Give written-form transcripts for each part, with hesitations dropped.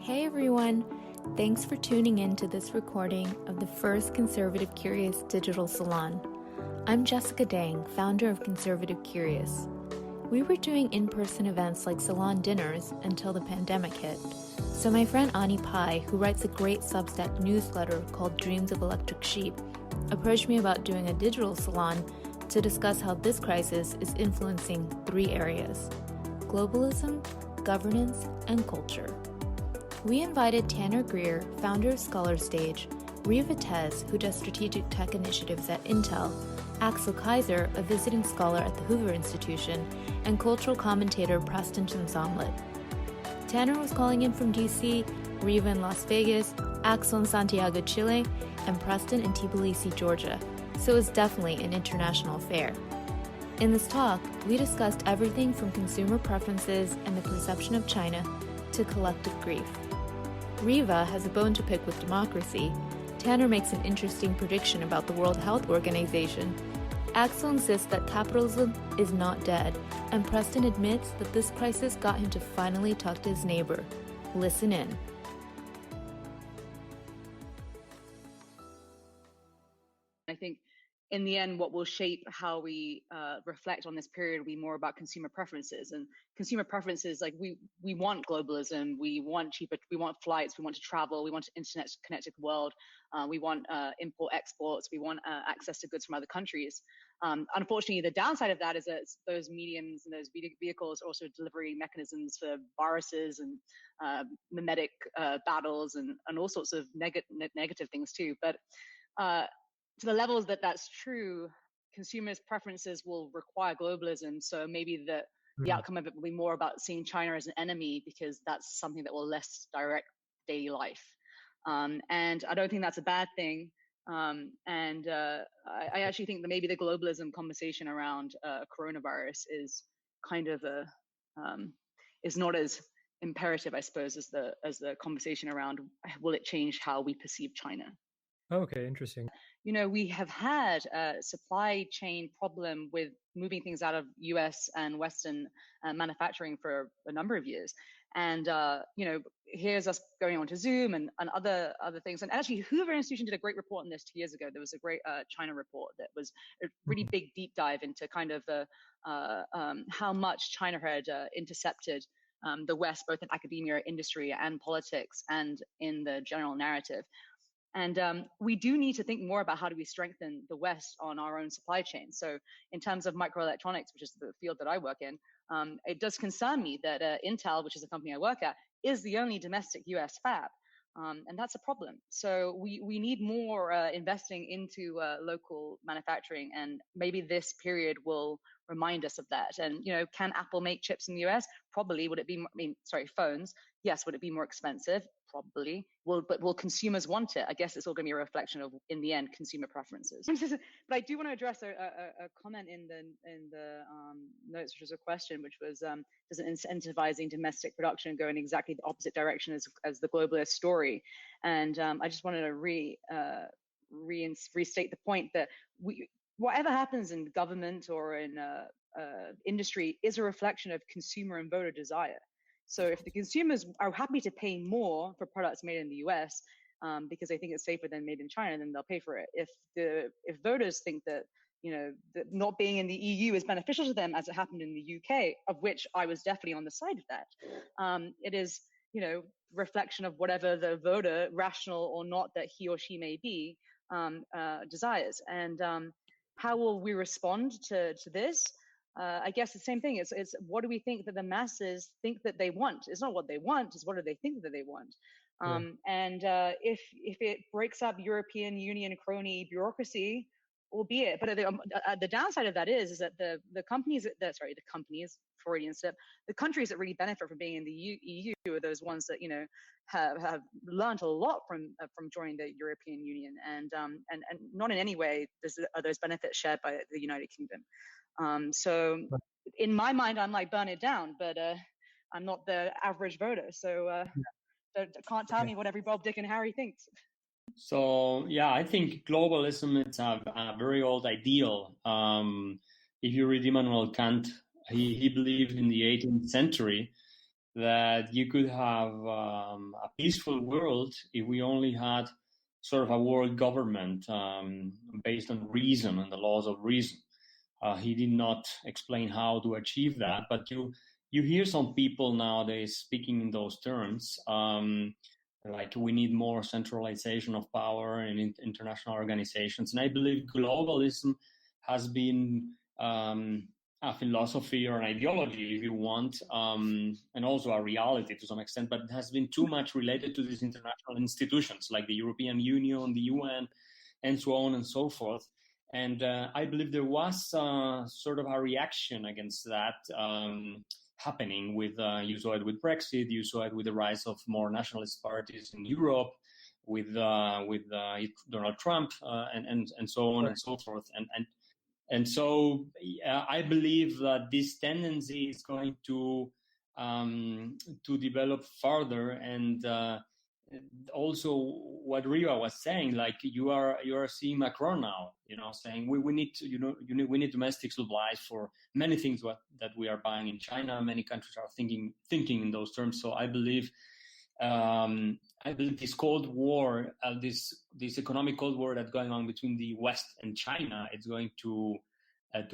Hey everyone! Thanks for tuning in to this recording of the first Conservative Curious digital salon. I'm Jessica Dang, founder of Conservative Curious. We were doing in-person events like salon dinners until the pandemic hit. So my friend Ani Pai, who writes a great Substack newsletter called Dreams of Electric Sheep, approached me about doing a digital salon to discuss how this crisis is influencing three areas: globalism, governance, and culture. We invited Tanner Greer, founder of Scholar Stage, Riva Tez, who does strategic tech initiatives at Intel, Axel Kaiser, a visiting scholar at the Hoover Institution, and cultural commentator Preston Somlet. Tanner was calling in from DC, Riva in Las Vegas, Axel in Santiago, Chile, and Preston in Tbilisi, Georgia, so it was definitely an international affair. In this talk, we discussed everything from consumer preferences and the perception of China to collective grief. Riva has a bone to pick with democracy. Tanner makes an interesting prediction about the World Health Organization. Axel insists that capitalism is not dead, and Preston admits that this crisis got him to finally talk to his neighbor. Listen in. I think in the end, what will shape how we reflect on this period will be more about consumer preferences. And consumer preferences, like we want globalism, we want cheaper, we want flights, we want to travel, we want an internet-connected world, we want import-exports, we want access to goods from other countries. Unfortunately, the downside of that is that those mediums and those vehicles are also delivery mechanisms for viruses and mimetic battles and all sorts of negative things too. But to the levels that that's true, consumers' preferences will require globalism. So maybe the outcome of it will be more about seeing China as an enemy, because that's something that will less direct daily life. And I don't think that's a bad thing. I actually think that maybe the globalism conversation around coronavirus is kind of is not as imperative, I suppose, as the conversation around will it change how we perceive China. Okay, interesting. You know, we have had a supply chain problem with moving things out of US and Western manufacturing for a number of years. And, you know, here's us going on to Zoom and other things. And actually, Hoover Institution did a great report on this 2 years ago. There was a great China report that was a really big deep dive into kind of how much China had intercepted the West, both in academia, industry, and politics, and in the general narrative. And we do need to think more about how do we strengthen the West on our own supply chain. So in terms of microelectronics, which is the field that I work in, it does concern me that Intel, which is the company I work at, is the only domestic US fab. And that's a problem. So we need more investing into local manufacturing, and maybe this period will remind us of that. And, you know, can Apple make chips in the US? Probably. Would it be, phones? Yes. Would it be more expensive? Probably. But will consumers want it? I guess it's all going to be a reflection of, in the end, consumer preferences. But I do want to address a comment in the notes, which was a question, which was, does incentivizing domestic production go in exactly the opposite direction as the globalist story? And I just wanted to restate the point that whatever happens in government or in industry is a reflection of consumer and voter desire. So if the consumers are happy to pay more for products made in the US because they think it's safer than made in China, then they'll pay for it. If voters think that, you know, that not being in the EU is beneficial to them, as it happened in the UK, of which I was definitely on the side of that, it is, you know, reflection of whatever the voter, rational or not that he or she may be, desires. And how will we respond to this? I guess the same thing. It's what do we think that the masses think that they want? It's not what they want, it's what do they think that they want. And if it breaks up European Union crony bureaucracy, albeit, but the downside of that is that the companies, Freudian slip, the countries that really benefit from being in the EU are those ones that, you know, have learned a lot from joining the European Union, and not in any way are those benefits shared by the United Kingdom. So in my mind, I'm like, burn it down, but I'm not the average voter, so can't tell me what every Bob, Dick, and Harry thinks. So yeah, I think globalism is a very old ideal. If you read Immanuel Kant, he believed in the 18th century that you could have a peaceful world if we only had sort of a world government based on reason and the laws of reason. He did not explain how to achieve that, but you hear some people nowadays speaking in those terms, like we need more centralization of power in international organizations. And I believe globalism has been a philosophy or an ideology, if you want, and also a reality to some extent, but it has been too much related to these international institutions like the European Union, the UN, and so on and so forth. And I believe there was sort of a reaction against that happening with, you saw it with Brexit, you saw it with the rise of more nationalist parties in Europe, with Donald Trump, and so on and so forth. And so I believe that this tendency is going to develop further. And also what Riva was saying, like you are seeing Macron now, saying we need to, we need domestic supplies for many things that we are buying in China. Many countries are thinking in those terms. So I believe this Cold War, this economic Cold War that's going on between the West and China, it's going to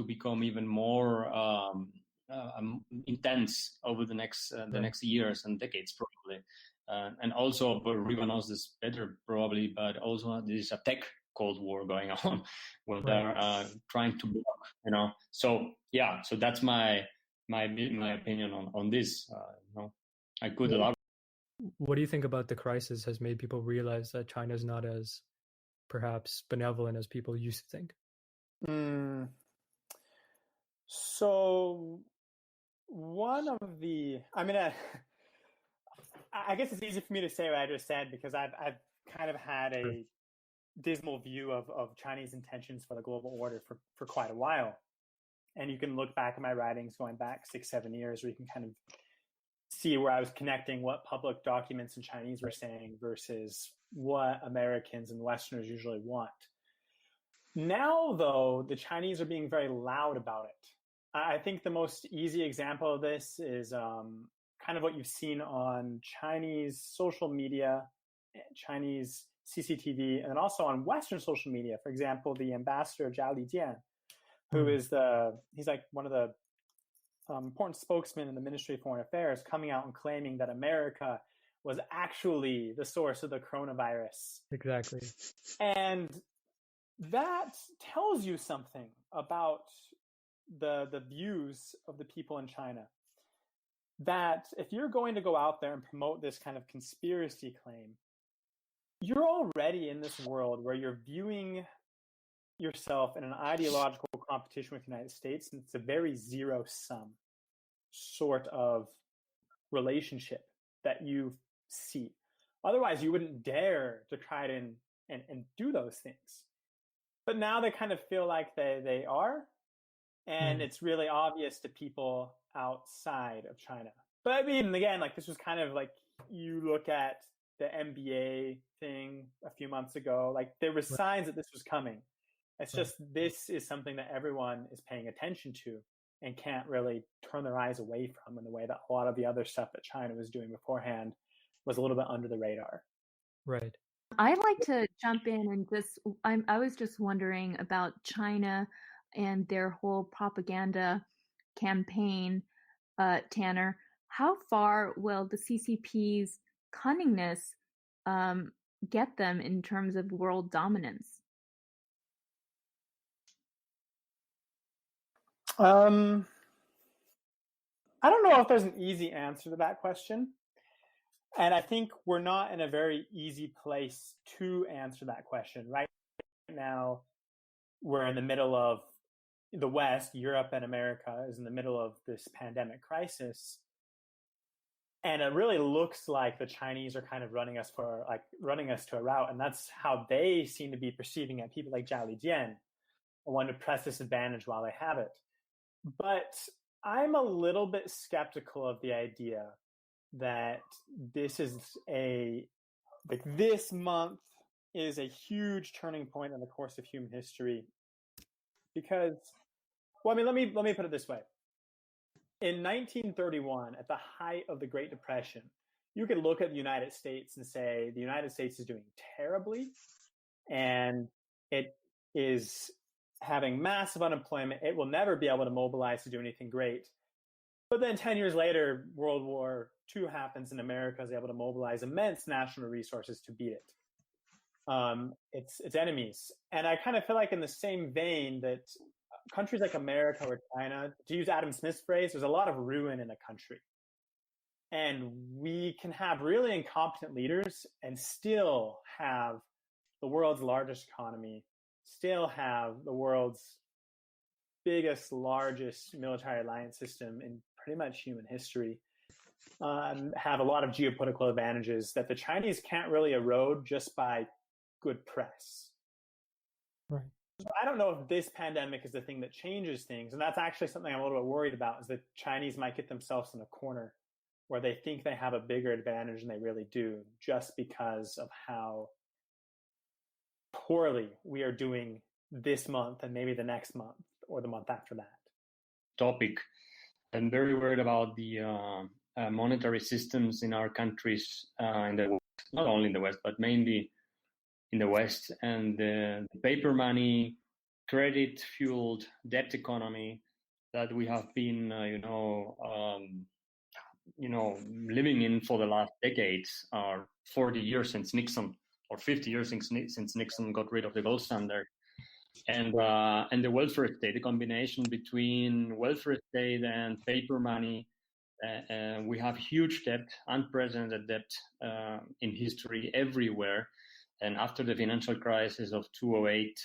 become even more intense over the next years and decades, probably. And also, Riva knows this better, probably, but also there's a tech Cold War going on where they're trying to block, So yeah, so that's my opinion on this. I could elaborate. What do you think about the crisis has made people realize that China is not as perhaps benevolent as people used to think? So one of the, I guess it's easy for me to say what I just said because I've kind of had a dismal view of Chinese intentions for the global order for quite a while. And you can look back at my writings going back 6-7 years where you can kind of see where I was connecting what public documents in Chinese were saying versus what Americans and Westerners usually want. Now, though, the Chinese are being very loud about it. I think the most easy example of this is kind of what you've seen on Chinese social media, Chinese CCTV, and also on Western social media. For example, the ambassador Zhao Lijian, who is he's like one of the important spokesmen in the Ministry of Foreign Affairs, coming out and claiming that America was actually the source of the coronavirus. Exactly. And that tells you something about the views of the people in China. That if you're going to go out there and promote this kind of conspiracy claim, you're already in this world where you're viewing yourself in an ideological competition with the United States, and it's a very zero-sum sort of relationship that you see. Otherwise, you wouldn't dare to try to and do those things. But now they kind of feel like they are, and it's really obvious to people outside of China. But I mean, again, like this was kind of like you look at the NBA thing a few months ago, like there were signs that this was coming. It's just this is something that everyone is paying attention to and can't really turn their eyes away from in the way that a lot of the other stuff that China was doing beforehand was a little bit under the radar. Right. I'd like to jump in and I was just wondering about China and their whole propaganda campaign, Tanner. How far will the CCP's cunningness get them in terms of world dominance? I don't know if there's an easy answer to that question. And I think we're not in a very easy place to answer that question. Right now, we're in the middle of the West, Europe and America is in the middle of this pandemic crisis. And it really looks like the Chinese are kind of running us to a rout. And that's how they seem to be perceiving it. People like Zhao Lijian want to press this advantage while they have it. But I'm a little bit skeptical of the idea that this month is a huge turning point in the course of human history. Because, let me put it this way. In 1931, at the height of the Great Depression, you could look at the United States and say the United States is doing terribly, and it is having massive unemployment. It will never be able to mobilize to do anything great. But then 10 years later, World War II happens, and America is able to mobilize immense national resources to beat it. Its enemies. And I kind of feel like in the same vein that countries like America or China, to use Adam Smith's phrase, there's a lot of ruin in a country. And we can have really incompetent leaders and still have the world's largest economy, still have the world's biggest, largest military alliance system in pretty much human history, have a lot of geopolitical advantages that the Chinese can't really erode just by good press. Right. So I don't know if this pandemic is the thing that changes things. And that's actually something I'm a little bit worried about, is that Chinese might get themselves in a corner where they think they have a bigger advantage than they really do, just because of how poorly we are doing this month and maybe the next month or the month after that. Topic. I'm very worried about the monetary systems in our countries, in the West, not only in the West, but mainly in the West, and the paper money, credit-fueled debt economy that we have been, living in for the last decades, or 40 years since Nixon, or 50 years since Nixon got rid of the gold standard, and the welfare state, the combination between welfare state and paper money. We have huge debt, unprecedented debt in history everywhere. And after the financial crisis of 2008,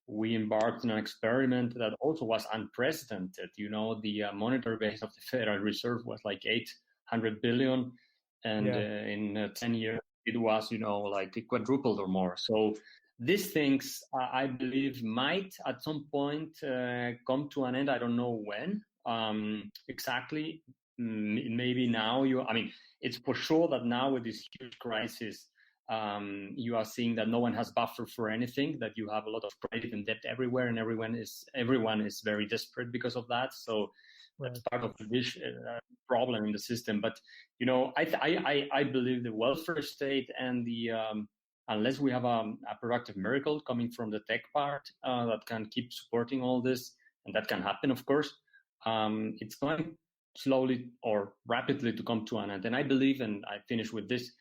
we embarked on an experiment that also was unprecedented. The monetary base of the Federal Reserve was like 800 billion. And in 10 years, it was, it quadrupled or more. So these things, I believe, might at some point come to an end. I don't know when exactly. Maybe now it's for sure that now with this huge crisis, you are seeing that no one has buffer for anything, that you have a lot of credit and debt everywhere, and everyone is very desperate because of that. So that's part of the problem in the system. But I believe the welfare state and the unless we have a productive miracle coming from the tech part that can keep supporting all this, and that can happen, of course, it's going slowly or rapidly to come to an end. And I believe, and I finish with this,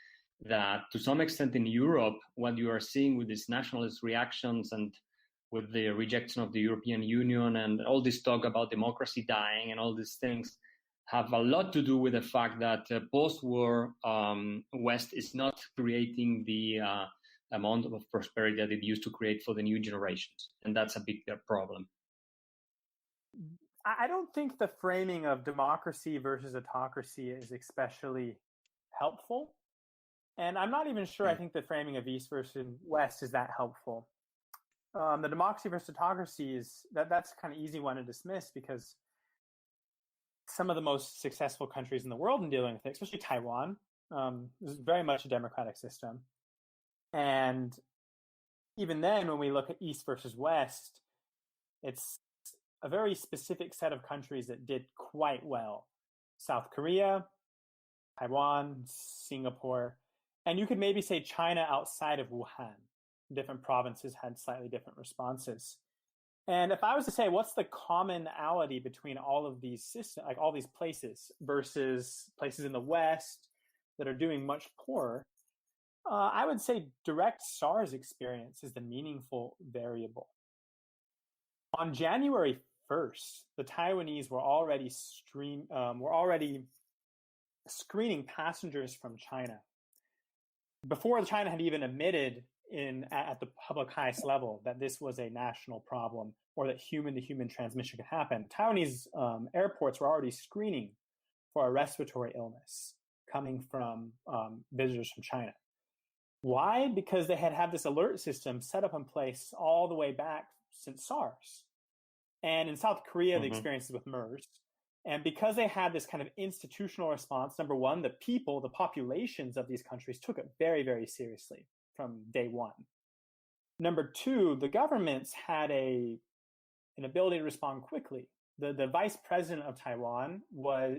that to some extent in Europe, what you are seeing with these nationalist reactions and with the rejection of the European Union and all this talk about democracy dying and all these things have a lot to do with the fact that post-war West is not creating the amount of prosperity that it used to create for the new generations. And that's a big problem. I don't think the framing of democracy versus autocracy is especially helpful. And I'm not even sure I think the framing of East versus West is that helpful. The democracy versus autocracy that's kind of easy one to dismiss, because some of the most successful countries in the world in dealing with it, especially Taiwan, is very much a democratic system. And even then, when we look at East versus West, it's a very specific set of countries that did quite well. South Korea, Taiwan, Singapore, and you could maybe say China outside of Wuhan. Different provinces had slightly different responses. And if I was to say, what's the commonality between all of these systems, like all these places versus places in the West that are doing much poorer, I would say direct SARS experience is the meaningful variable. On January 1st, the Taiwanese were already screening passengers from China before China had even admitted at the public highest level that this was a national problem or that human-to-human transmission could happen. Taiwanese airports were already screening for a respiratory illness coming from visitors from China. Why? Because they had this alert system set up in place all the way back since SARS. And in South Korea, the experiences with MERS. And because they had this kind of institutional response, number one, the populations of these countries took it very, very seriously from day one. Number two, the governments had an ability to respond quickly. The vice president of Taiwan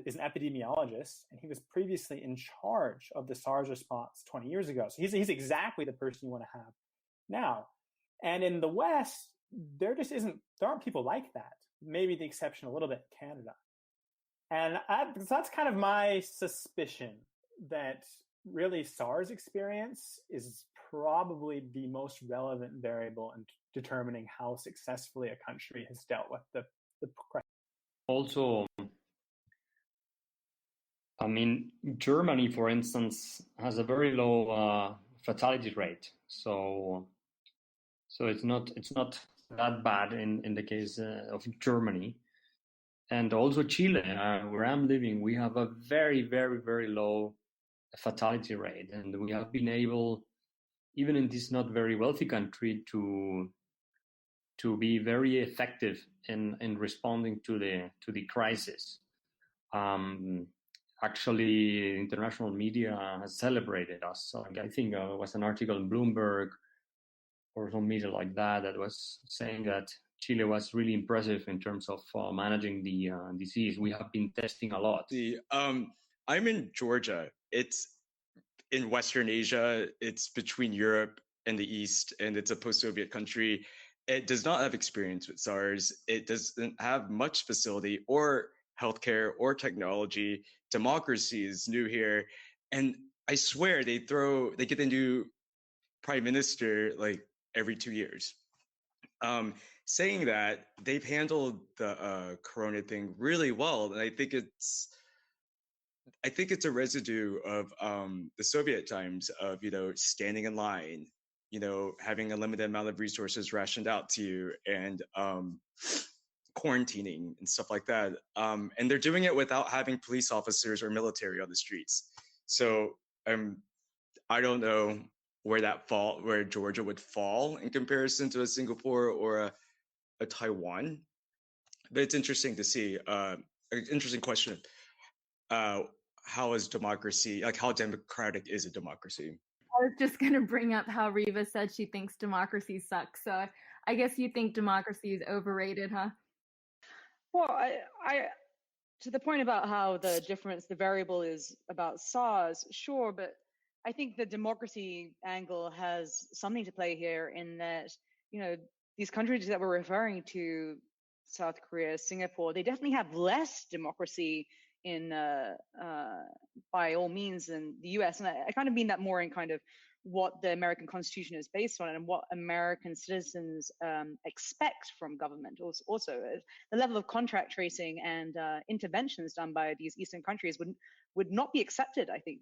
is an epidemiologist, and he was previously in charge of the SARS response 20 years ago. So he's exactly the person you want to have now. And in the West, there aren't people like that. Maybe the exception a little bit, Canada. And that's kind of my suspicion that really SARS experience is probably the most relevant variable in determining how successfully a country has dealt with the crisis. Also, I mean, Germany, for instance, has a very low fatality rate. So it's not that bad in the case of Germany. And also Chile, where I'm living, we have a very, very, very low fatality rate, and we have been able, even in this not very wealthy country, to be very effective in responding to the crisis. Actually, international media has celebrated us. So I think it was an article in Bloomberg or some media like that was saying that Chile was really impressive in terms of managing the disease. We have been testing a lot. I'm in Georgia. It's in Western Asia. It's between Europe and the East, and it's a post-Soviet country. It does not have experience with SARS. It doesn't have much facility or healthcare or technology. Democracy is new here. And I swear they get a new prime minister like every 2 years. Saying that, they've handled the corona thing really well, and I think it's a residue of the Soviet times of standing in line, having a limited amount of resources rationed out to you, and quarantining and stuff like that. And they're doing it without having police officers or military on the streets. So I don't know where Georgia would fall in comparison to a Singapore or a Taiwan, but it's interesting to see. An interesting question. How is democracy, like how democratic is a democracy? I was just going to bring up how Riva said she thinks democracy sucks. So I guess you think democracy is overrated, huh? Well, I to the point about how the variable is about SARS, sure, but I think the democracy angle has something to play here in that, these countries that we're referring to, South Korea, Singapore, they definitely have less democracy in by all means than the US. And I kind of mean that more in kind of what the American Constitution is based on and what American citizens expect from government. Also, the level of contract tracing and interventions done by these Eastern countries would not be accepted, I think,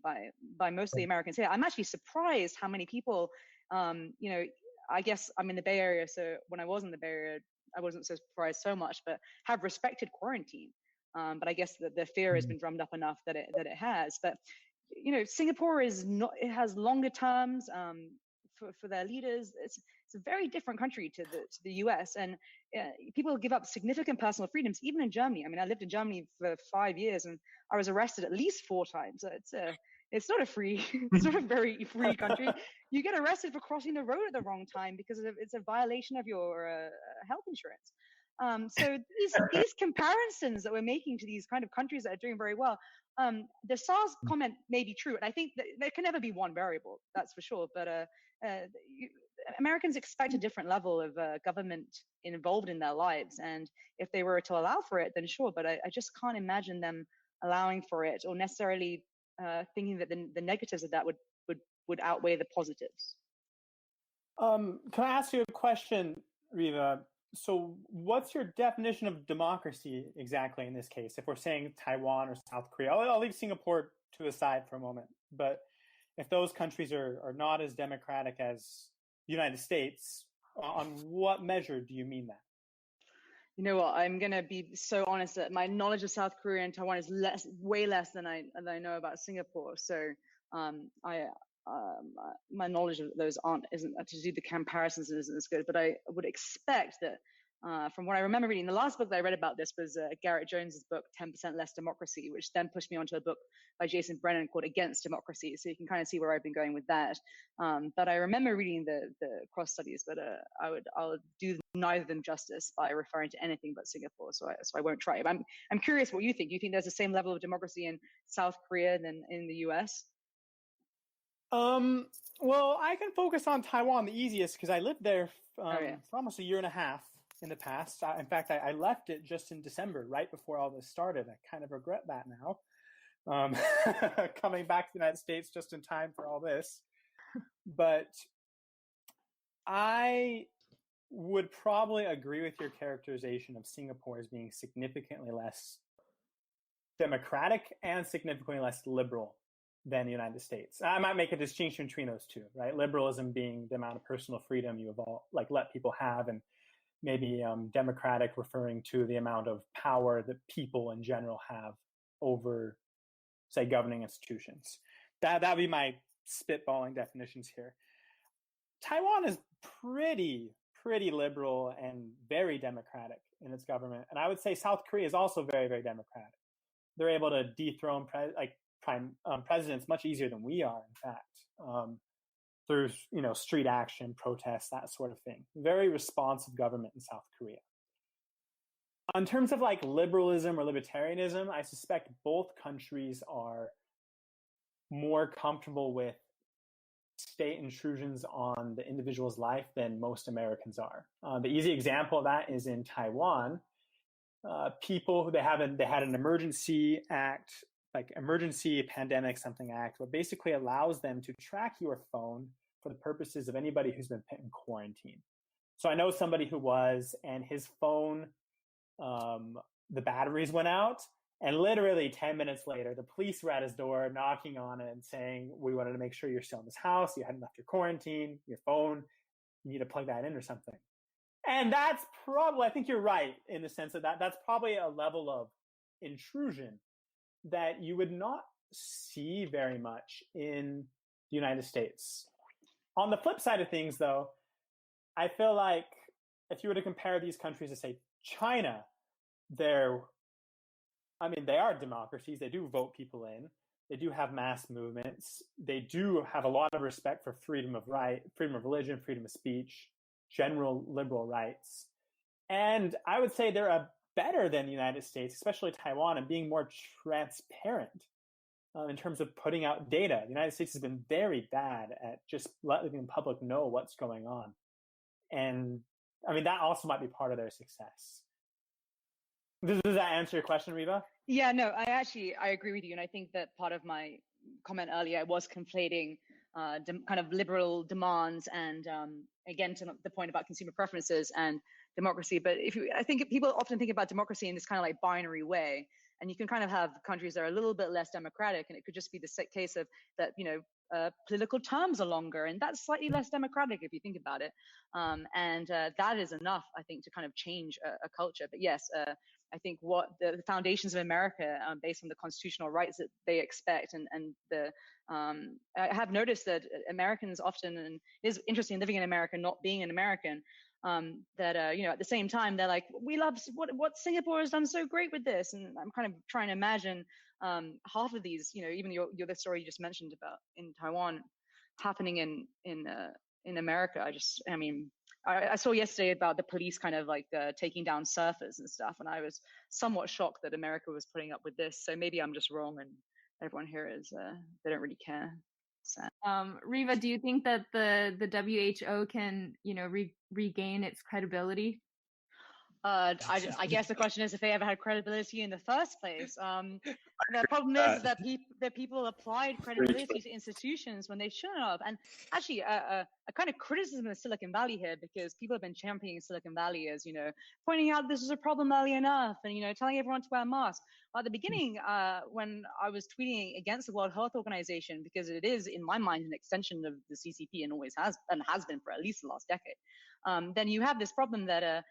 by most of the Americans here. I'm actually surprised how many people, I guess I'm in the Bay Area, so when I was in the Bay Area, I wasn't so surprised so much, but have respected quarantine. But I guess the fear has been drummed up enough that it has. But Singapore it has longer terms for their leaders. It's a very different country to the US, and people give up significant personal freedoms. Even in Germany, I mean, I lived in Germany for 5 years, and I was arrested at least 4 times. So it's not it's not a very free country. You get arrested for crossing the road at the wrong time because it's a violation of your health insurance. So these comparisons that we're making to these kind of countries that are doing very well, the SARS comment may be true, and I think that there can never be one variable, that's for sure. But Americans expect a different level of government involved in their lives, and if they were to allow for it, then sure. But I just can't imagine them allowing for it or necessarily thinking that the negatives of that would outweigh the positives. Can I ask you a question, Riva? So what's your definition of democracy exactly in this case? If we're saying Taiwan or South Korea, I'll leave Singapore to the side for a moment. But if those countries are not as democratic as the United States, on what measure do you mean that? You know what? I'm going to be so honest that my knowledge of South Korea and Taiwan is way less than I know about Singapore. So my knowledge of those isn't to do the comparisons isn't as good. But I would expect that from what I remember reading, the last book that I read about this was Garrett Jones's book, 10% Less Democracy, which then pushed me onto a book by Jason Brennan called Against Democracy. So you can kind of see where I've been going with that. But I remember reading the cross studies, but I'll do neither of them justice by referring to anything but Singapore. So I won't try. But I'm curious what you think. Do you think there's the same level of democracy in South Korea than in the US? Well, I can focus on Taiwan the easiest because I lived there yeah. for almost a year and a half in the past. In fact, I left it just in December, right before all this started. I kind of regret that now. Coming back to the United States just in time for all this. But I would probably agree with your characterization of Singapore as being significantly less democratic and significantly less liberal than the United States. I might make a distinction between those two, right? Liberalism being the amount of personal freedom you let people have, and maybe democratic referring to the amount of power that people in general have over, say, governing institutions. That would be my spitballing definitions here. Taiwan is pretty liberal and very democratic in its government. And I would say South Korea is also very, very democratic. They're able to dethrone presidents much easier than we are, in fact, through street action, protests, that sort of thing. Very responsive government in South Korea. In terms of like liberalism or libertarianism, I suspect both countries are more comfortable with state intrusions on the individual's life than most Americans are. The easy example of that is in Taiwan. People, they had an emergency act, like emergency pandemic something act, what basically allows them to track your phone for the purposes of anybody who's been put in quarantine. So I know somebody who was, and his phone, the batteries went out, and literally 10 minutes later, the police were at his door knocking on it and saying, we wanted to make sure you're still in this house, you hadn't left your quarantine, your phone, you need to plug that in or something. And that's probably, I think you're right in the sense that that's probably a level of intrusion that you would not see very much in the United States. On the flip side of things, though, I feel like if you were to compare these countries to, say, China, they are democracies. They do vote people in. They do have mass movements. They do have a lot of respect for freedom of religion, freedom of speech, general liberal rights. And I would say they're better than the United States, especially Taiwan, and being more transparent in terms of putting out data. The United States has been very bad at just letting the public know what's going on. And that also might be part of their success. Does that answer your question, Riva? Yeah, no, I agree with you. And I think that part of my comment earlier was conflating kind of liberal demands and again, to the point about consumer preferences and democracy. But I think people often think about democracy in this kind of like binary way. And you can kind of have countries that are a little bit less democratic, and it could just be the case of that, political terms are longer, and that's slightly less democratic if you think about it. And that is enough, I think, to kind of change a culture. But yes, I think what the foundations of America, based on the constitutional rights that they expect, and I have noticed that Americans often, and it is interesting living in America, not being an American, that at the same time they're like, we love what Singapore has done so great with this, and I'm kind of trying to imagine half of these, even the story you just mentioned about in Taiwan happening in America. I saw yesterday about the police kind of like taking down surfers and stuff, and I was somewhat shocked that America was putting up with this. So maybe I'm just wrong, and everyone here is they don't really care. Riva, do you think that the WHO can regain its credibility? I guess the question is if they ever had credibility in the first place. The problem is that people applied credibility to institutions when they shouldn't have. And actually, a kind of criticism of Silicon Valley here, because people have been championing Silicon Valley as, pointing out this is a problem early enough and, telling everyone to wear masks. At the beginning, when I was tweeting against the World Health Organization, because it is, in my mind, an extension of the CCP and always has been for at least the last decade. then you have this problem that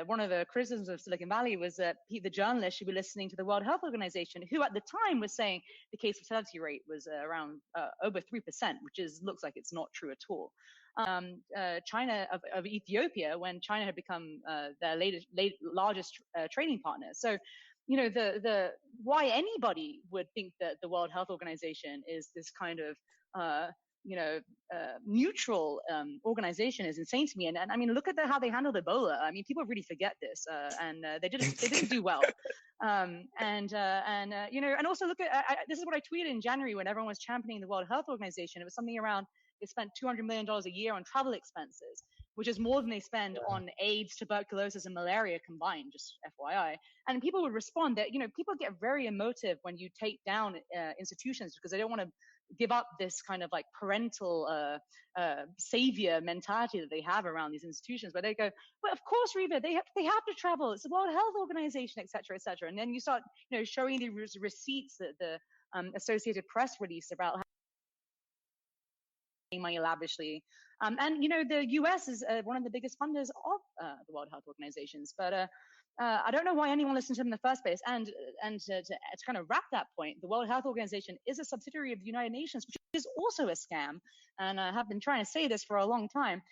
one of the criticisms of Silicon Valley was that the journalists should be listening to the World Health Organization, who at the time was saying the case fatality rate was around over 3%, which looks like it's not true at all. China of Ethiopia, when China had become their largest trading partner. So, the why anybody would think that the World Health Organization is this kind of neutral organization is insane to me. And I mean, look at how they handled Ebola. I mean, people really forget this, and they didn't do well. And also look at this is what I tweeted in January when everyone was championing the World Health Organization. It was something around they spent $200 million a year on travel expenses, which is more than they spend on AIDS, tuberculosis, and malaria combined, just FYI. And people would respond that, people get very emotive when you take down institutions because they don't want to give up this kind of like parental savior mentality that they have around these institutions, where they go, well, of course, Reva, they have to travel. It's the World Health Organization, et cetera, et cetera. And then you start, showing the receipts that the Associated Press released about money lavishly. And, the US is one of the biggest funders of the World Health Organizations. But I don't know why anyone listened to them in the first place. And to kind of wrap that point, the World Health Organization is a subsidiary of the United Nations, which is also a scam. And I have been trying to say this for a long time.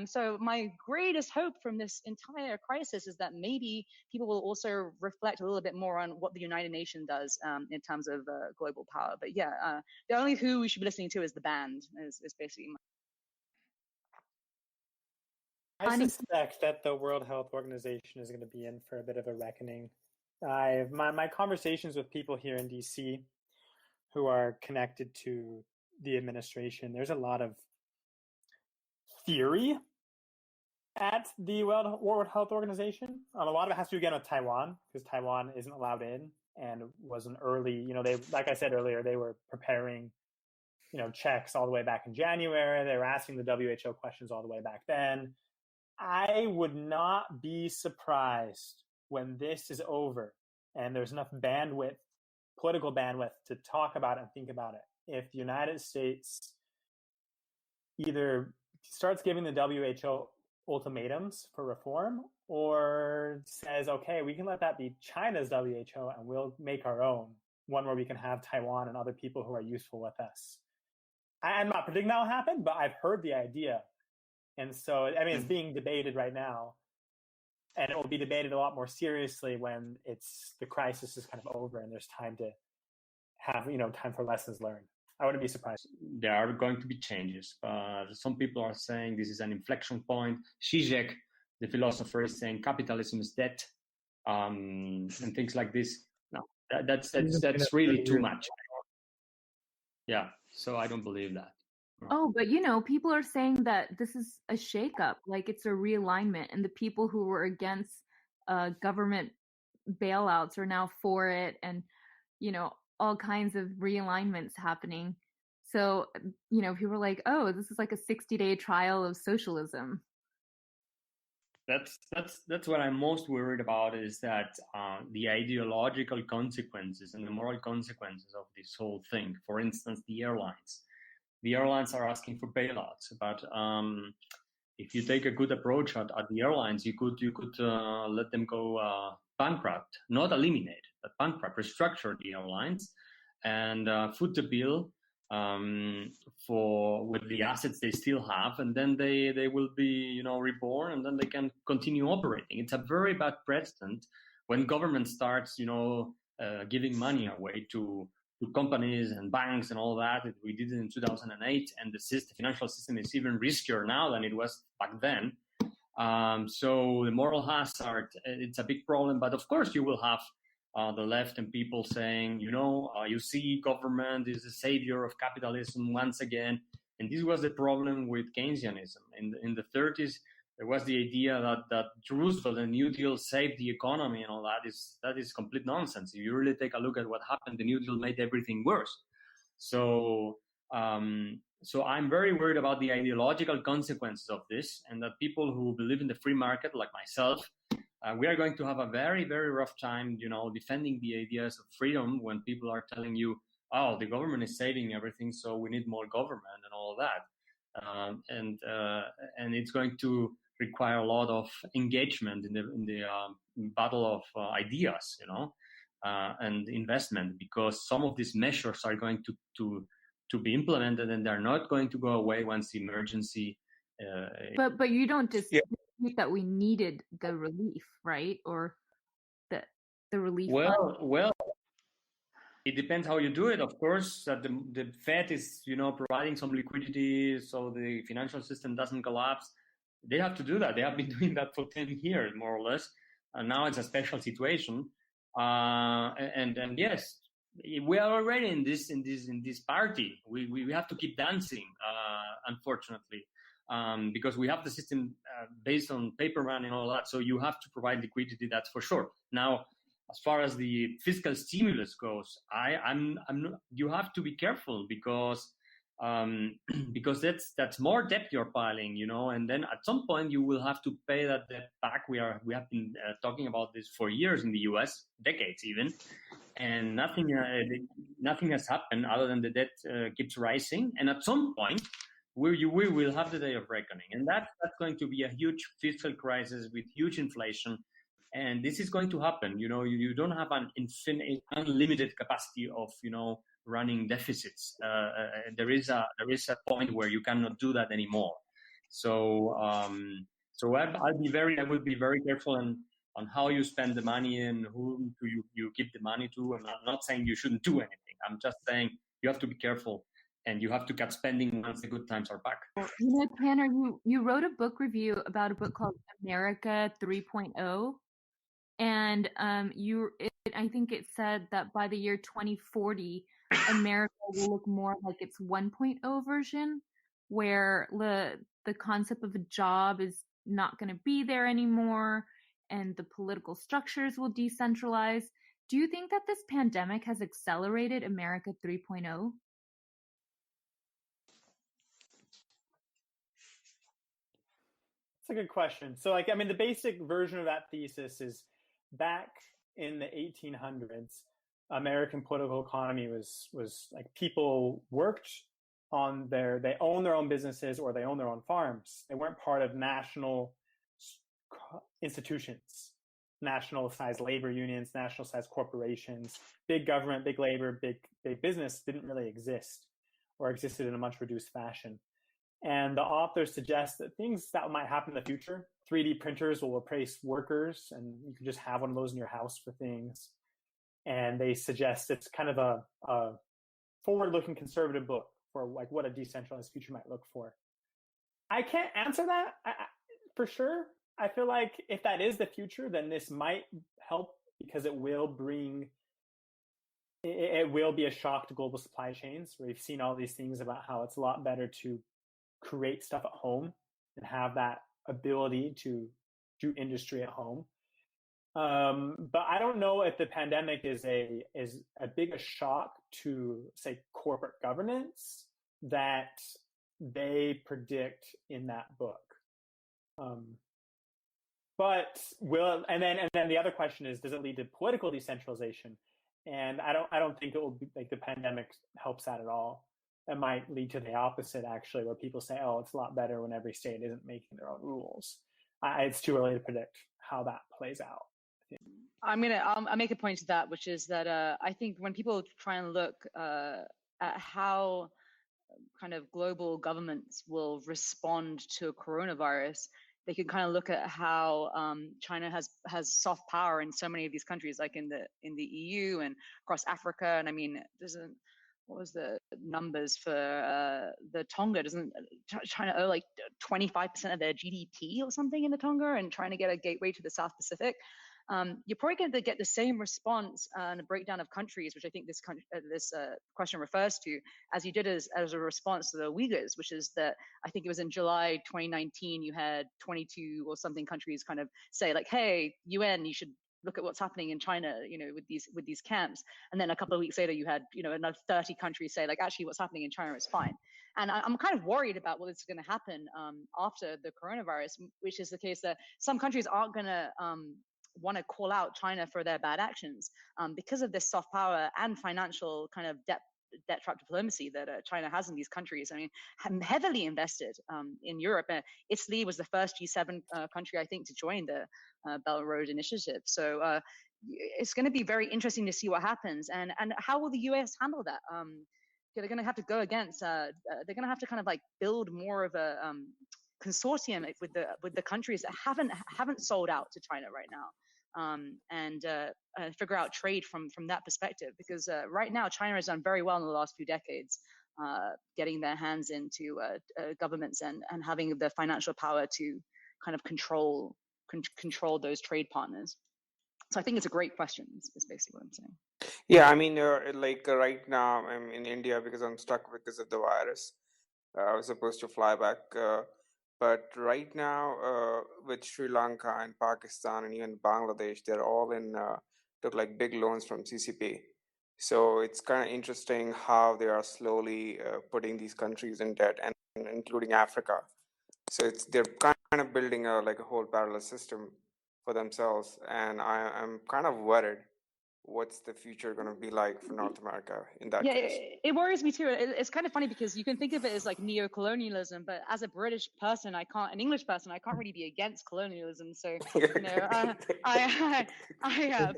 So my greatest hope from this entire crisis is that maybe people will also reflect a little bit more on what the United Nations does in terms of global power. But yeah, the only who we should be listening to is the band, is basically I suspect that the World Health Organization is going to be in for a bit of a reckoning. My conversations with people here in DC who are connected to the administration, there's a lot of theory at the World Health Organization. A lot of it has to do again with Taiwan, because Taiwan isn't allowed in and was an early, they, like I said earlier, they were preparing, checks all the way back in January. They were asking the WHO questions all the way back then. I would not be surprised when this is over and there's enough bandwidth, political bandwidth, to talk about it and think about it. If the United States either starts giving the WHO ultimatums for reform or says, okay, we can let that be China's WHO and we'll make our own, one where we can have Taiwan and other people who are useful with us. I'm not predicting that will happen, but I've heard the idea. And so, I mean, it's being debated right now, and it will be debated a lot more seriously when the crisis is kind of over and there's time to have, time for lessons learned. I wouldn't be surprised. There are going to be changes. Some people are saying this is an inflection point. Zizek, the philosopher, is saying capitalism is dead, and things like this. No, that's really too much. Yeah, so I don't believe that. Oh, but people are saying that this is a shakeup, like it's a realignment, and the people who were against government bailouts are now for it, and all kinds of realignments happening. So people are like, oh, this is like a 60-day trial of socialism. That's what I'm most worried about, is that the ideological consequences and the moral consequences of this whole thing. For instance, the airlines. The airlines are asking for bailouts, but if you take a good approach at the airlines, you could let them go bankrupt, not eliminate, but bankrupt, restructure the airlines, and foot the bill with the assets they still have, and then they will be reborn, and then they can continue operating. It's a very bad precedent when government starts giving money away to companies and banks and all that. We did it in 2008, and the financial system is even riskier now than it was back then. So the moral hazard, it's a big problem. But of course, you will have the left and people saying, you see, government is the savior of capitalism once again. And this was the problem with Keynesianism. In the 30s, there was the idea that Roosevelt and New Deal saved the economy and all that. Is complete nonsense. If you really take a look at what happened, the New Deal made everything worse. So I'm very worried about the ideological consequences of this, and that people who believe in the free market, like myself, we are going to have a very, very rough time, defending the ideas of freedom when people are telling you, oh, the government is saving everything, so we need more government and all of that. And it's going to require a lot of engagement in the battle of ideas, and investment, because some of these measures are going to be implemented, and they're not going to go away once the emergency. But you don't dispute that we needed the relief, right? Or the relief. Well, it depends how you do it. Of course, that the Fed is, providing some liquidity so the financial system doesn't collapse. They have to do that. They have been doing that for 10 years, more or less. And now it's a special situation. And yes, we are already in this party. We have to keep dancing, unfortunately, because we have the system based on paper money and all that. So you have to provide liquidity. That's for sure. Now, as far as the fiscal stimulus goes, you have to be careful because that's more debt you're piling, and then at some point you will have to pay that debt back. We have been talking about this for years in the US, decades even, and nothing has happened other than the debt keeps rising. And at some point, we will have the day of reckoning, and that's going to be a huge fiscal crisis with huge inflation. And this is going to happen. You don't have an unlimited capacity of, running deficits. There is a point where you cannot do that anymore. So I will be very careful on how you spend the money and who do you give the money to. And I'm not saying you shouldn't do anything. I'm just saying you have to be careful and you have to cut spending once the good times are back. Tanner, you wrote a book review about a book called America 3.0. And I think it said that by the year 2040, America will look more like its 1.0 version, where the concept of a job is not going to be there anymore, and the political structures will decentralize. Do you think that this pandemic has accelerated America 3.0? That's a good question. So, the basic version of that thesis is back in the 1800s, American political economy was like people worked on they owned their own businesses or they owned their own farms. They weren't part of national institutions, national sized labor unions, national sized corporations. Big government, big labor, big business didn't really exist, or existed in a much reduced fashion. And the authors suggest that things that might happen in the future, 3D printers will replace workers, and you can just have one of those in your house for things. And they suggest it's kind of a forward-looking conservative book for like what a decentralized future might look for. I can't answer that for sure. I feel like if that is the future, then this might help because it will be a shock to global supply chains. We've seen all these things about how it's a lot better to create stuff at home and have that ability to do industry at home. But I don't know if the pandemic is a big a shock to, say, corporate governance that they predict in that book. But and then the other question is, does it lead to political decentralization? And I don't think it will be like the pandemic helps that at all. It might lead to the opposite, actually, where people say, oh, it's a lot better when every state isn't making their own rules. It's too early to predict how that plays out. I'll make a point to that, which is that I think when people try and look at how kind of global governments will respond to a coronavirus, they can kind of look at how China has soft power in so many of these countries, like in the EU and across Africa. And I mean, what was the numbers for the Tonga? Doesn't China owe like 25% of their GDP or something in the Tonga, and trying to get a gateway to the South Pacific? You're probably going to get the same response and a breakdown of countries, which I think this question refers to, as you did as a response to the Uyghurs, which is that I think it was in July 2019, you had 22 or something countries kind of say like, hey, UN, you should look at what's happening in China, with these camps. And then a couple of weeks later, you had, another 30 countries say like, actually, what's happening in China is fine. And I'm kind of worried about what is going to happen after the coronavirus, which is the case that some countries aren't going to want to call out China for their bad actions because of this soft power and financial kind of debt debt trap diplomacy that China has in these countries. I mean, heavily invested in Europe. Italy was the first G7 country, I think, to join the Belt and Road Initiative. So it's going to be very interesting to see what happens, and how will the US handle that. They're going to have to go against. They're going to have to kind of like build more of a consortium with the countries that haven't sold out to China right now, and figure out trade from that perspective. Because right now China has done very well in the last few decades, getting their hands into governments and having the financial power to kind of control those trade partners. So I think it's a great question. Is basically what I'm saying. Yeah, I mean, right now I'm in India because I'm stuck because of the virus. I was supposed to fly back, but right now with Sri Lanka and Pakistan and even Bangladesh, they're all took like big loans from CCP. So it's kind of interesting how they are slowly putting these countries in debt, and including Africa. So they're kind of building like a whole parallel system for themselves, and I'm kind of worried what's the future going to be like for North America in that case. It worries me too. It's kind of funny because you can think of it as like neo-colonialism, but as a British person, an English person, I can't really be against colonialism. So, I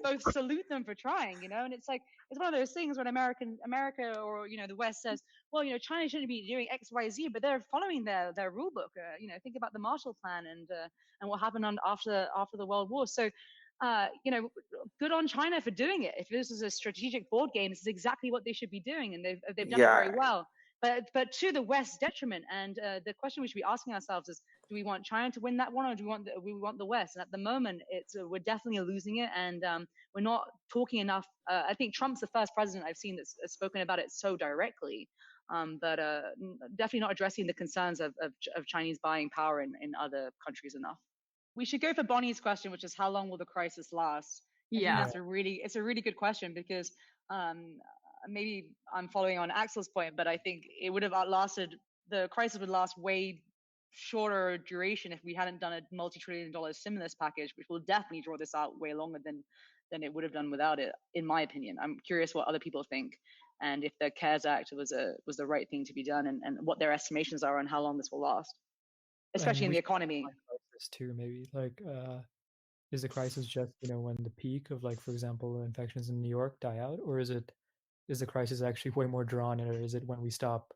both salute them for trying, and it's like, it's one of those things when America or, the West says, well, China shouldn't be doing X, Y, Z, but they're following their rule book. Think about the Marshall Plan and what happened after the World War. So, good on China for doing it. If this is a strategic board game, this is exactly what they should be doing, and they've done it very well. But to the West's detriment. And the question we should be asking ourselves is: do we want China to win that one, or do we want the West? And at the moment, we're definitely losing it, and we're not talking enough. I think Trump's the first president I've seen that's spoken about it so directly, but definitely not addressing the concerns of Chinese buying power in other countries enough. We should go for Bonnie's question, which is how long will the crisis last? I think that's it's a really good question, because maybe I'm following on Axel's point, but I think it would have the crisis would last way shorter duration if we hadn't done a multi-trillion-dollar stimulus package, which will definitely draw this out way longer than it would have done without it, in my opinion. I'm curious what other people think, and if the CARES Act was the right thing to be done, and what their estimations are on how long this will last, especially in the economy. Too, maybe like is the crisis just when the peak of, like, for example, infections in New York die out, or is the crisis actually way more drawn, or is it when we stop,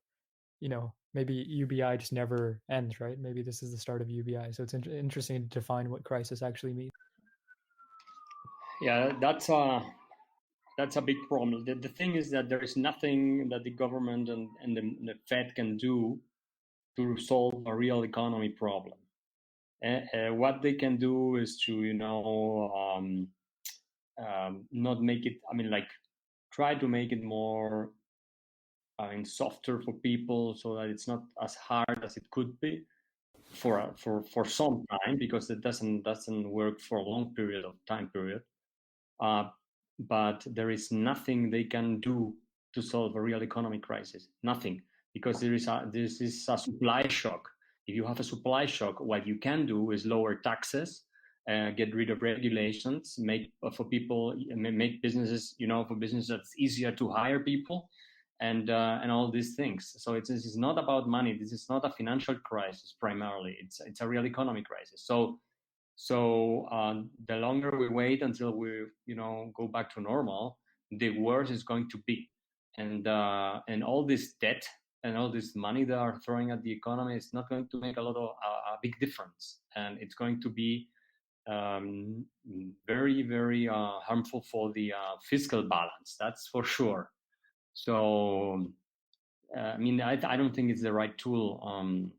maybe UBI just never ends, right? Maybe this is the start of UBI. So it's interesting to define what crisis actually means. Yeah, that's a big problem. The thing is that there is nothing that the government and the Fed can do to solve a real economy problem. What they can do is to not make it, try to make it more softer for people, so that it's not as hard as it could be for some time, because it doesn't work for a long time period. But there is nothing they can do to solve a real economic crisis. Nothing, because this is a supply shock. If you have a supply shock, what you can do is lower taxes, get rid of regulations, make businesses, for businesses that's easier to hire people, and all these things. So this is not about money. This is not a financial crisis primarily. It's a real economic crisis. So the longer we wait until we go back to normal, the worse it's going to be, and all this debt and all this money they are throwing at the economy is not going to make a big difference, and it's going to be very, very harmful for the fiscal balance. That's for sure. So I don't think it's the right tool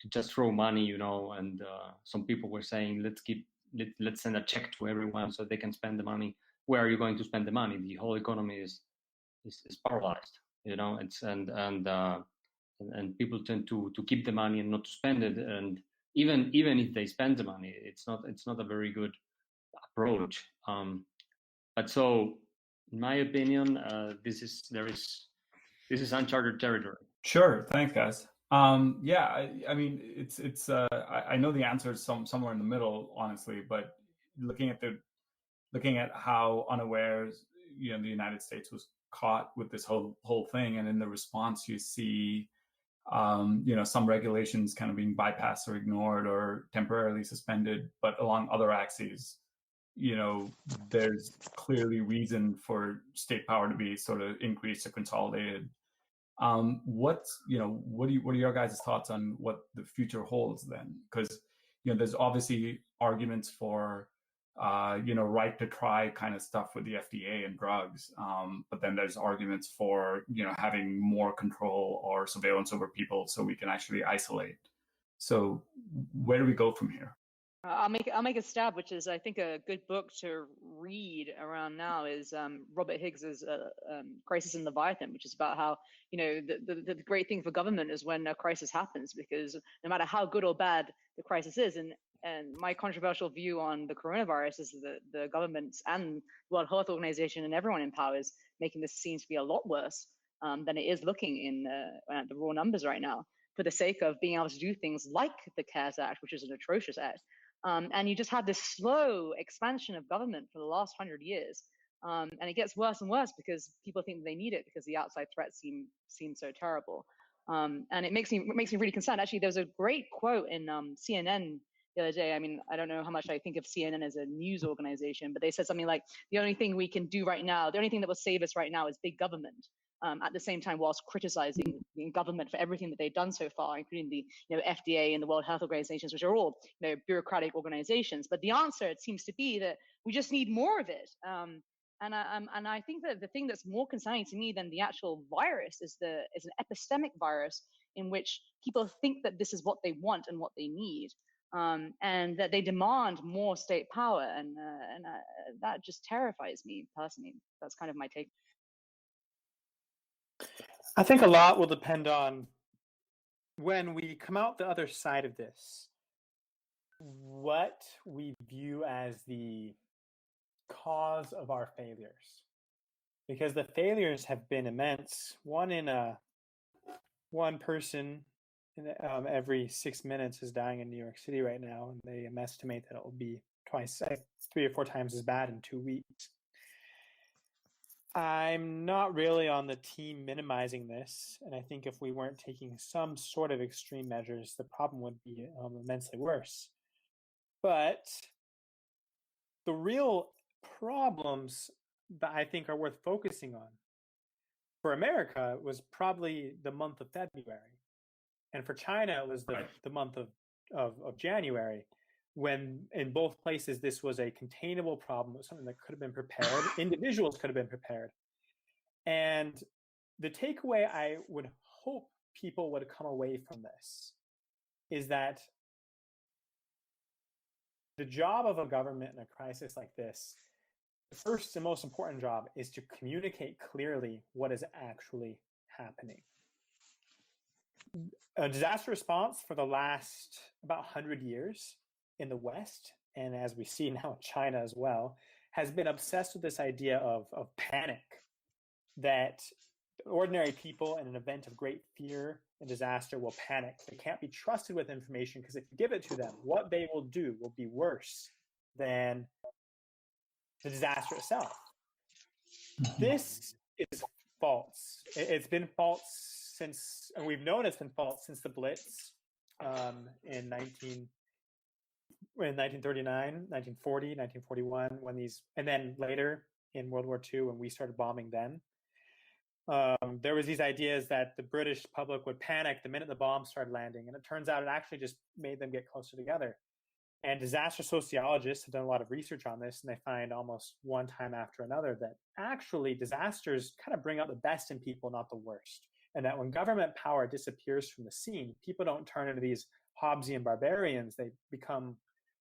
to just throw money, and some people were saying let's send a check to everyone so they can spend the money. Where are you going to spend the money? The whole economy is paralyzed. It's and people tend to keep the money and not to spend it. And even if they spend the money, it's not a very good approach. But so, in my opinion, this is uncharted territory. Sure, thanks, guys. Yeah, I mean, it's I know the answer is somewhere in the middle, honestly. But looking at how unawares the United States was caught with this whole thing, and in the response you see some regulations kind of being bypassed or ignored or temporarily suspended, but along other axes, there's clearly reason for state power to be sort of increased or consolidated. What are your guys' thoughts on what the future holds then? Because there's obviously arguments for right to try kind of stuff with the FDA and drugs, but then there's arguments for having more control or surveillance over people so we can actually isolate. So where do we go from here? I'll make a stab, which is I think a good book to read around now is Robert Higgs's Crisis in Leviathan, which is about how the great thing for government is when a crisis happens, because no matter how good or bad the crisis is, and my controversial view on the coronavirus is that the governments and World Health Organization and everyone in power is making this seem to be a lot worse than it is looking in the raw numbers right now, for the sake of being able to do things like the CARES Act, which is an atrocious act. And you just have this slow expansion of government for the last 100 years. And it gets worse and worse because people think they need it because the outside threats seem so terrible. And it makes me really concerned. Actually, there was a great quote in CNN the other day. I mean, I don't know how much I think of CNN as a news organization, but they said something like, the only thing we can do right now, the only thing that will save us right now is big government. At the same time, whilst criticizing the government for everything that they've done so far, including the FDA and the World Health Organizations, which are all bureaucratic organizations. But the answer, it seems to be, that we just need more of it. And I think that the thing that's more concerning to me than the actual virus is an epistemic virus in which people think that this is what they want and what they need, and that they demand more state power, and that just terrifies me personally. That's kind of my take. I think a lot will depend on when we come out the other side of this, what we view as the cause of our failures. Because the failures have been immense. One person every 6 minutes is dying in New York City right now, and they estimate that it will be 3 or 4 times as bad in 2 weeks. I'm not really on the team minimizing this, and I think if we weren't taking some sort of extreme measures, the problem would be immensely worse. But the real problems that I think are worth focusing on for America was probably the month of February, and for China it was the month of January, when in both places this was a containable problem. It was something that could have been prepared. Individuals could have been prepared. And the takeaway I would hope people would come away from this is that the job of a government in a crisis like this, the first and most important job, is to communicate clearly what is actually happening. A disaster response for the last about 100 years in the West, and as we see now in China as well, has been obsessed with this idea of panic, that ordinary people in an event of great fear and disaster will panic. They can't be trusted with information because if you give it to them, what they will do will be worse than the disaster itself. This is false. It's been false since, and we've known it's been false since the Blitz in 1939, 1940, 1941, and then later in World War II when we started bombing then. There was these ideas that the British public would panic the minute the bombs started landing, and it turns out it actually just made them get closer together. And disaster sociologists have done a lot of research on this, and they find almost one time after another that actually disasters kind of bring out the best in people, not the worst. And that when government power disappears from the scene, people don't turn into these Hobbesian barbarians. They become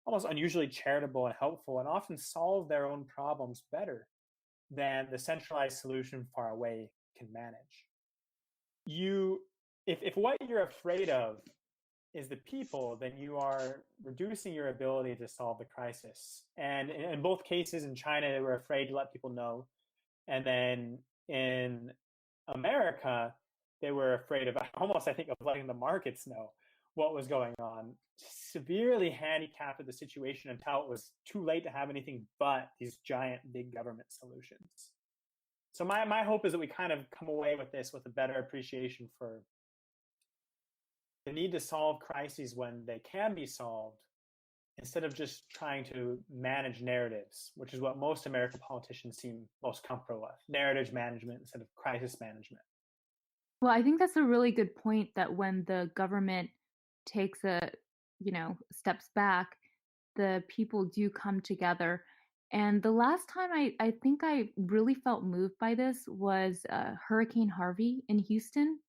almost unusually charitable and helpful, and often solve their own problems better than the centralized solution far away can manage. If what you're afraid of is the people, then you are reducing your ability to solve the crisis. And in both cases, in China, they were afraid to let people know. And then in America, they were afraid of almost, I think, of letting the markets know what was going on. Severely handicapped the situation until it was too late to have anything but these giant big government solutions. So my hope is that we kind of come away with this with a better appreciation for the need to solve crises when they can be solved, instead of just trying to manage narratives, which is what most American politicians seem most comfortable with. Narratives management instead of crisis management. Well, I think that's a really good point, that when the government takes steps back, the people do come together. And the last time I think I really felt moved by this was Hurricane Harvey in Houston,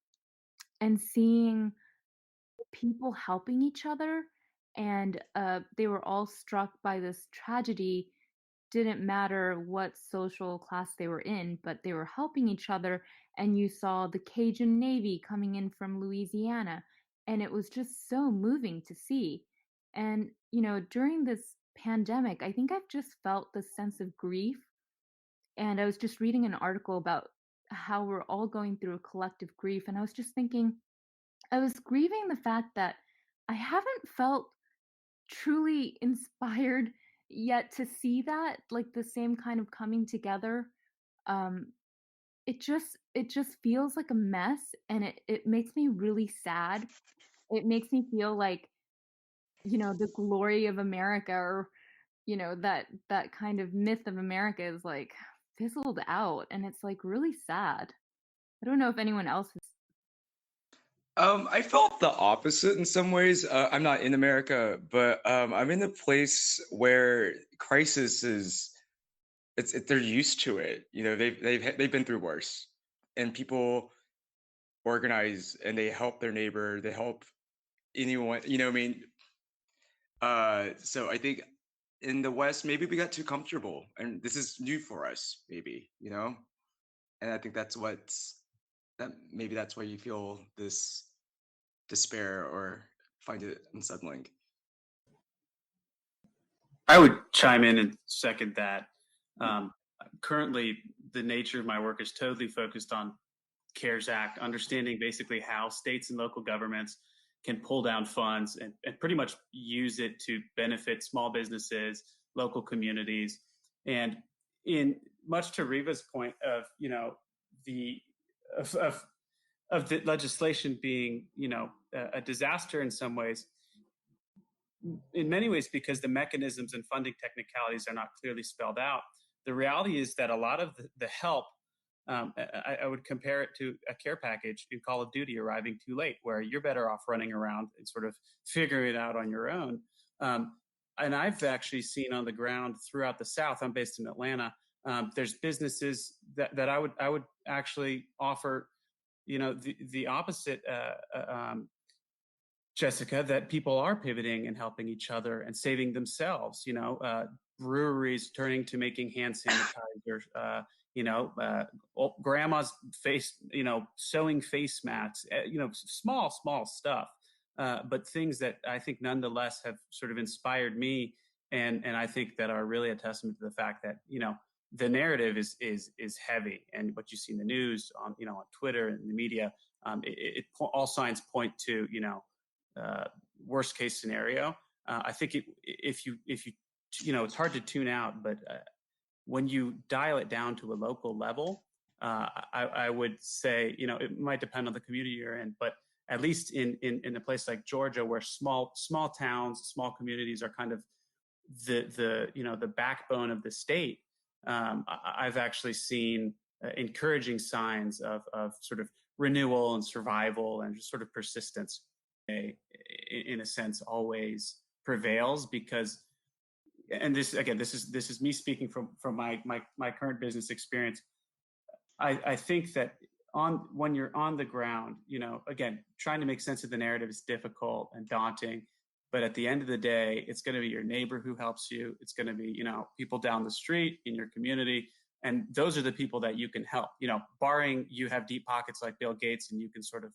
and seeing people helping each other. And they were all struck by this tragedy. Didn't matter what social class they were in, but they were helping each other. And you saw the Cajun Navy coming in from Louisiana, and it was just so moving to see. And, during this pandemic, I think I've just felt this sense of grief. And I was just reading an article about how we're all going through a collective grief. And I was just thinking, I was grieving the fact that I haven't felt truly inspired yet to see that, like, the same kind of coming together. um it just feels like a mess, and it makes me really sad. It makes me feel like, the glory of America, or that kind of myth of America is like fizzled out, and it's like really sad. I don't know if anyone else has. I felt the opposite in some ways. I'm not in America, but I'm in a place where crisis is they're used to it. They've been through worse, and people organize and they help their neighbor. They help anyone. What I mean? So I think in the West, maybe we got too comfortable, and this is new for us. Maybe and I think maybe that's why you feel this despair or find it unsettling. I would chime in and second that. Currently, the nature of my work is totally focused on CARES Act, understanding basically how states and local governments can pull down funds and pretty much use it to benefit small businesses, local communities. And in much to Riva's point of, the legislation being, a disaster in some ways, in many ways, because the mechanisms and funding technicalities are not clearly spelled out. The reality is that a lot of the help, I would compare it to a care package in Call of Duty arriving too late, where you're better off running around and sort of figuring it out on your own. And I've actually seen on the ground throughout the South, I'm based in Atlanta, there's businesses that I would actually offer, the opposite, Jessica, that people are pivoting and helping each other and saving themselves. Breweries turning to making hand sanitizer. Grandma's face, sewing face mats. Small stuff, but things that I think nonetheless have sort of inspired me, and I think that are really a testament to the fact that the narrative is heavy, and what you see in the news, on Twitter and the media, all signs point to worst case scenario. I think if you it's hard to tune out, but when you dial it down to a local level, I would say it might depend on the community you're in, but at least in a place like Georgia, where small towns, small communities are kind of the backbone of the state, I've actually seen encouraging signs of sort of renewal and survival and just sort of persistence. In a sense, always prevails, because, and this is me speaking from my current business experience. I think that when you're on the ground, again, trying to make sense of the narrative is difficult and daunting, but at the end of the day, it's going to be your neighbor who helps you. It's going to be people down the street in your community, and those are the people that you can help. Barring you have deep pockets like Bill Gates, and you can sort of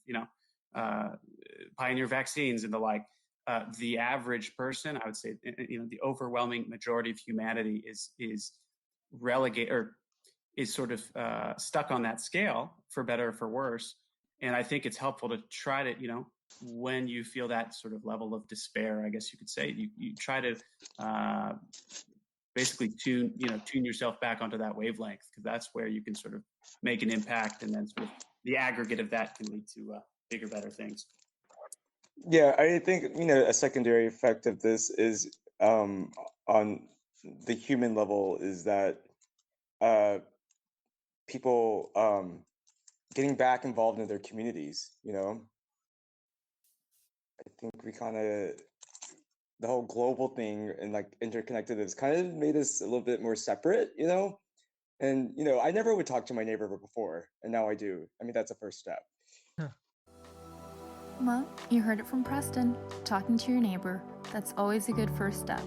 pioneer vaccines and the like. The average person, I would say, the overwhelming majority of humanity is relegated, or is sort of stuck on that scale, for better or for worse. And I think it's helpful to try to, when you feel that sort of level of despair, I guess you could say, you try to basically tune yourself back onto that wavelength, because that's where you can sort of make an impact, and then sort of the aggregate of that can lead to bigger, better things. Yeah, I think, a secondary effect of this is on the human level is that people getting back involved in their communities. I think we kind of, the whole global thing and like interconnectedness kind of made us a little bit more separate, and I never would talk to my neighbor before, and now I do. I mean, that's a first step. Well, you heard it from Preston. Talking to your neighbor, that's always a good first step.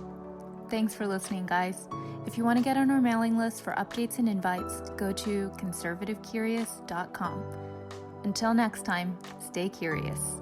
Thanks for listening, guys. If you want to get on our mailing list for updates and invites, go to conservativecurious.com. Until next time, stay curious.